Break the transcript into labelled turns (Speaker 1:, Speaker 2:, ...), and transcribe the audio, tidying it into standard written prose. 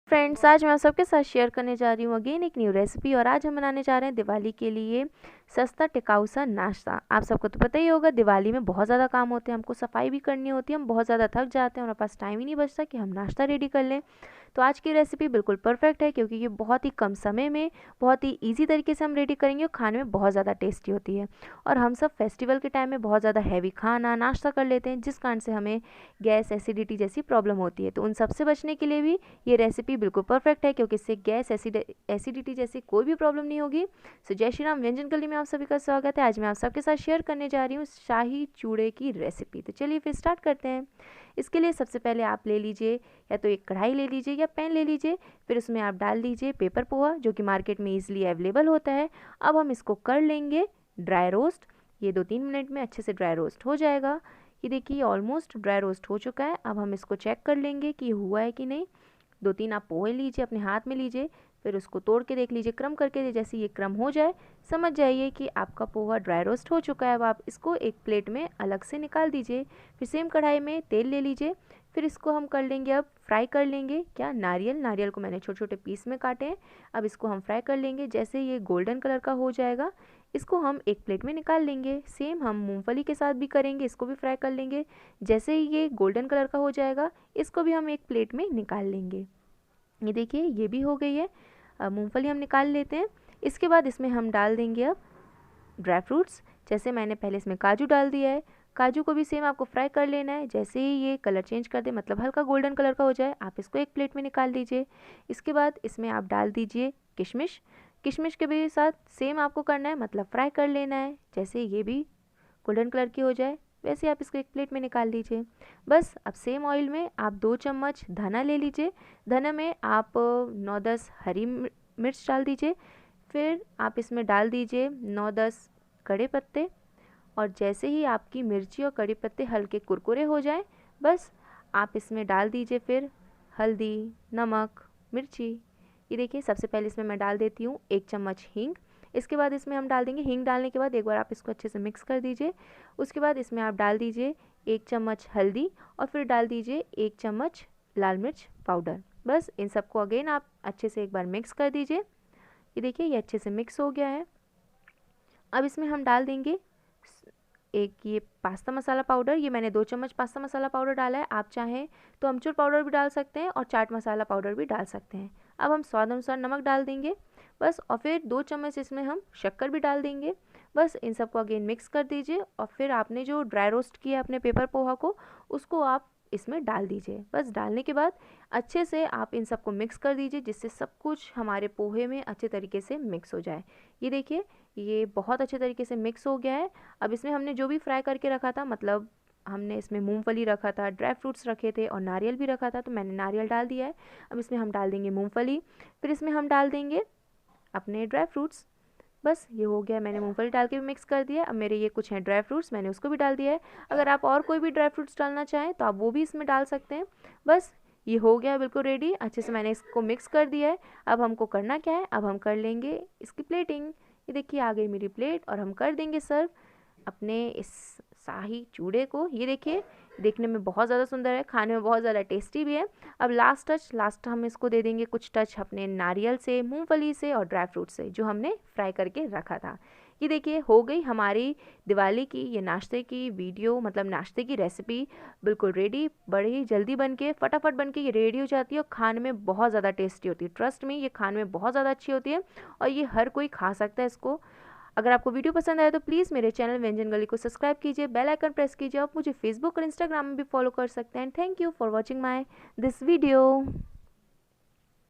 Speaker 1: Friends, आज मैं आप सबके साथ शेयर करने जा रही हूँ अगेन एक न्यू रेसिपी। और आज हम बनाने जा रहे हैं दिवाली के लिए सस्ता टिकाऊ सा नाश्ता। आप सबको तो पता ही होगा, दिवाली में बहुत ज़्यादा काम होते हैं, हमको सफाई भी करनी होती है, हम बहुत ज़्यादा थक जाते हैं, हमारे पास टाइम ही नहीं बचता कि हम नाश्ता रेडी कर लें। तो आज की रेसिपी बिल्कुल परफेक्ट है, क्योंकि ये बहुत ही कम समय में बहुत ही ईजी तरीके से हम रेडी करेंगे और खाने में बहुत ज़्यादा टेस्टी होती है। और हम सब फेस्टिवल के टाइम में बहुत ज़्यादा हैवी खाना नाश्ता कर लेते हैं, जिस कारण से हमें गैस एसिडिटी जैसी प्रॉब्लम होती है। तो उन सबसे बचने के लिए भी ये रेसिपी बिल्कुल परफेक्ट है, क्योंकि इससे गैस एसिडिटी जैसी कोई भी प्रॉब्लम नहीं होगी। सो जय श्री राम, व्यंजन गली में आप सभी का स्वागत है। आज मैं आप सबके साथ शेयर करने जा रही हूँ शाही चूड़े की रेसिपी। तो चलिए फिर स्टार्ट करते हैं। इसके लिए सबसे पहले आप ले लीजिए या तो एक कढ़ाई ले लीजिए या पैन ले लीजिए। फिर उसमें आप डाल दीजिए पेपर पोहा, जो कि मार्केट में ईजिली अवेलेबल होता है। अब हम इसको कर लेंगे ड्राई रोस्ट। ये 2-3 मिनट में अच्छे से ड्राई रोस्ट हो जाएगा। ये देखिए ऑलमोस्ट ड्राई रोस्ट हो चुका है। अब हम इसको चेक कर लेंगे कि हुआ है कि नहीं। 2-3 आप पोहे लीजिए, अपने हाथ में लीजिए, फिर उसको तोड़ के देख लीजिए, क्रम करके। जैसे ये क्रम हो जाए, समझ जाइए कि आपका पोहा ड्राई रोस्ट हो चुका है। अब आप इसको एक प्लेट में अलग से निकाल दीजिए। फिर सेम कढ़ाई में तेल ले लीजिए। फिर इसको हम कर लेंगे, अब फ्राई कर लेंगे। क्या नारियल को मैंने छोटे छोटे पीस में काटे हैं। अब इसको हम फ्राई कर लेंगे। जैसे ये गोल्डन कलर का हो जाएगा, इसको हम एक प्लेट में निकाल लेंगे। सेम हम मूंगफली के साथ भी करेंगे, इसको भी फ्राई कर लेंगे। जैसे ही ये गोल्डन कलर का हो जाएगा, इसको भी हम एक प्लेट में निकाल लेंगे। ये देखिए ये भी हो गई है। अब मूंगफली हम निकाल लेते हैं। इसके बाद इसमें हम डाल देंगे अब ड्राई फ्रूट्स। जैसे मैंने पहले इसमें काजू डाल दिया है, काजू को भी सेम आपको फ्राई कर लेना है। जैसे ही ये कलर चेंज कर दे, मतलब हल्का गोल्डन कलर का हो जाए, आप इसको एक प्लेट में निकाल लीजिए। इसके बाद इसमें आप डाल दीजिए किशमिश। किशमिश के भी साथ सेम आपको करना है, मतलब फ्राई कर लेना है। जैसे ये भी गोल्डन कलर की हो जाए, वैसे आप इसको एक प्लेट में निकाल लीजिए। बस अब सेम ऑयल में आप 2 चम्मच धना ले लीजिए। धना में आप 9-10 हरी मिर्च डाल दीजिए। फिर आप इसमें डाल दीजिए 9-10 कड़े पत्ते। और जैसे ही आपकी मिर्ची और कड़ी पत्ते हल्के कुरकुरे हो जाएं, बस आप इसमें डाल दीजिए फिर हल्दी, नमक, मिर्ची। ये देखिए सबसे पहले इसमें मैं डाल देती हूँ 1 चम्मच हींग। इसके बाद इसमें हम डाल देंगे, हींग डालने के बाद एक बार आप इसको अच्छे से मिक्स कर दीजिए। उसके बाद इसमें आप डाल दीजिए 1 चम्मच हल्दी और फिर डाल दीजिए 1 चम्मच लाल मिर्च पाउडर। बस इन सबको अगेन आप अच्छे से एक बार मिक्स कर दीजिए। ये देखिए ये अच्छे से मिक्स हो गया है। अब इसमें हम डाल देंगे एक ये पास्ता मसाला पाउडर। ये मैंने 2 चम्मच पास्ता मसाला पाउडर डाला है। आप चाहें तो अमचूर पाउडर भी डाल सकते हैं और चाट मसाला पाउडर भी डाल सकते हैं। अब हम स्वाद अनुसार नमक डाल देंगे बस। और फिर 2 चम्मच इसमें हम शक्कर भी डाल देंगे। बस इन सबको अगेन मिक्स कर दीजिए। और फिर आपने जो ड्राई रोस्ट किया अपने पेपर पोहा को, उसको आप इसमें डाल दीजिए। बस डालने के बाद अच्छे से आप इन सबको मिक्स कर दीजिए, जिससे सब कुछ हमारे पोहे में अच्छे तरीके से मिक्स हो जाए। ये देखिए ये बहुत अच्छे तरीके से मिक्स हो गया है। अब इसमें हमने जो भी फ्राई करके रखा था, मतलब हमने इसमें मूंगफली रखा था, ड्राई फ्रूट्स रखे थे और नारियल भी रखा था, तो मैंने नारियल डाल दिया है। अब इसमें हम डाल देंगे मूंगफली, फिर इसमें हम डाल देंगे अपने ड्राई फ्रूट्स। बस ये हो गया, मैंने मूंगफली डाल के भी मिक्स कर दिया है। अब मेरे ये कुछ हैं ड्राई फ्रूट्स, मैंने उसको भी डाल दिया है। अगर आप और कोई भी ड्राई फ्रूट्स डालना चाहें तो आप वो भी इसमें डाल सकते हैं। बस ये हो गया बिल्कुल रेडी। अच्छे से मैंने इसको मिक्स कर दिया है। अब हमको करना क्या है, अब हम कर लेंगे इसकी प्लेटिंग। ये देखिए आ गई मेरी प्लेट और हम कर देंगे सर्व अपने इस शाही चूड़े को। ये देखिए देखने में बहुत ज़्यादा सुंदर है, खाने में बहुत ज़्यादा टेस्टी भी है। अब लास्ट हम इसको दे देंगे कुछ टच अपने नारियल से, मूंगफली से और ड्राई फ्रूट से, जो हमने फ्राई करके रखा था। ये देखिए हो गई हमारी दिवाली की ये नाश्ते की वीडियो, मतलब नाश्ते की रेसिपी बिल्कुल रेडी। बड़ी जल्दी बन के फटाफट बन के ये रेडी हो जाती है और खाने में बहुत ज़्यादा टेस्टी होती है। ट्रस्ट में ये खाने में बहुत ज़्यादा अच्छी होती है और ये हर कोई खा सकता है इसको। अगर आपको वीडियो पसंद आए तो प्लीज़ मेरे चैनल व्यंजन गली को सब्सक्राइब कीजिए, बेल आइकन प्रेस कीजिए। आप मुझे फेसबुक और इंस्टाग्राम में भी फॉलो कर सकते हैं। Thank you for watching my this video.